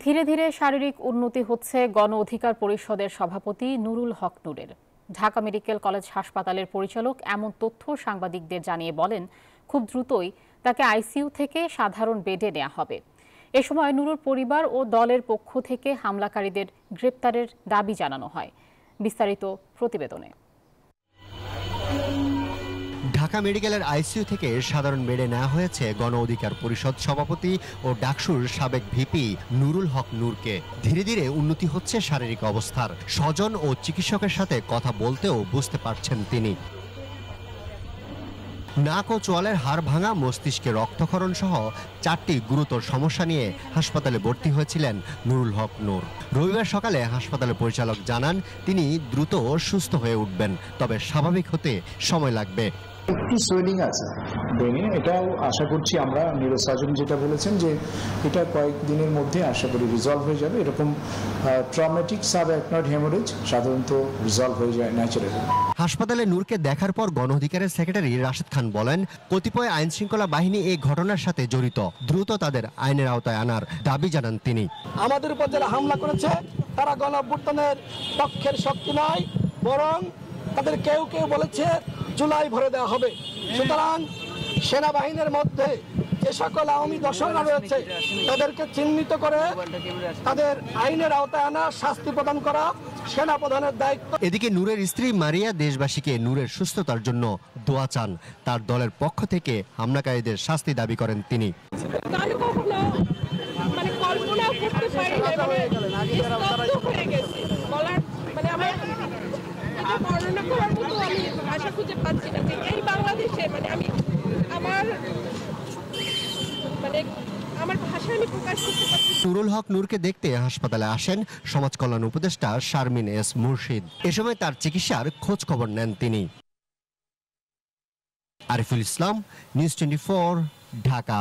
ধীরে ধীরে শারীরিক উন্নতি হচ্ছে গণ অধিকার পরিষদের সভাপতি নুরুল হক নূরের। ঢাকা মেডিকেল কলেজ হাসপাতালের পরিচালক এমন তথ্য সাংবাদিকদের জানিয়ে বলেন, খুব দ্রুতই তাকে আইসিইউ থেকে সাধারণ বেডে নেওয়া হবে। এ সময় নুরুর পরিবার ও দলের পক্ষ থেকে হামলাকারীদের গ্রেপ্তারের দাবি জানানো হয়। বিস্তারিত প্রতিবেদনে। ঢাকা মেডিকেলের আইসিইউ থেকে সাধারণ বেডে নেওয়া হয়েছে গণ অধিকার পরিষদ সভাপতি ও ডাকসুর সাবেক ভিপি নুরুল হক নূরকে। ধীরে ধীরে উন্নতি হচ্ছে শারীরিক অবস্থার। স্বজন ও চিকিৎসকের সাথে কথা বলতেও বুঝতে পারছেন তিনি। নাক ও চোয়ালের হাড় ভাঙা, মস্তিষ্কে রক্তক্ষরণ সহ 4টি গুরুতর সমস্যা নিয়ে হাসপাতালে ভর্তি হয়েছিলেন নুরুল হক নূর। রবিবার সকালে হাসপাতালের পরিচালক জানান, তিনি দ্রুত সুস্থ হয়ে উঠবেন, তবে স্বাভাবিক হতে সময় লাগবে। একটু সোয়েলিং আছে ব্রেনে, এটাও আশা করছি আমরা নিউরোসার্জন যেটা বলেছেন যে এটা কয়েকদিনের মধ্যে আশা করি রিজলভ হয়ে যাবে। এরকম ট্রমেটিক সাবঅ্যাকনয়েড হেমোরেজ সাধারণত রিজলভ হয়ে যায় ন্যাচারালি। হাসপাতালে নূরকে দেখার পর গণ অধিকারের সেক্রেটারি রাশেদ খান বলেন, কতিপয় আইন শৃঙ্খলা বাহিনী এই ঘটনার সাথে জড়িত, দ্রুত তাদের আইনের আওতায় আনার দাবি জানান তিনি। আমাদের উপর যারা হামলা করেছে তারা গণ অভ্যুত্থানের পক্ষের শক্তি নয়, বরং তাদের কেউ কেউ বলেছে জুলাই ভরে দেওয়া হবে। সুতরাং সেনাবাহিনীর মধ্যে যে সকল আওয়ামী দর্শকরা রয়েছে তাদেরকে চিহ্নিত করে তাদের আইনের আওতায় আনা, শাস্তি প্রদান করা সেনা প্রধানের দায়িত্ব। এদিকে নূরের স্ত্রী মারিয়া দেশবাসীকে নূরের সুস্থতার জন্য দোয়া চান। তার দলের পক্ষ থেকে হামলাকারীদের শাস্তি দাবি করেন তিনি। নুরুল হক নূরকে দেখতে হাসপাতালে আসেন সমাজ কল্যাণ উপদেষ্টা শারমিন এস মুর্শিদ। এ সময় তার চিকিৎসার খোঁজ খবর নেন তিনি। আরিফুল ইসলাম, নিউজ 24, ঢাকা।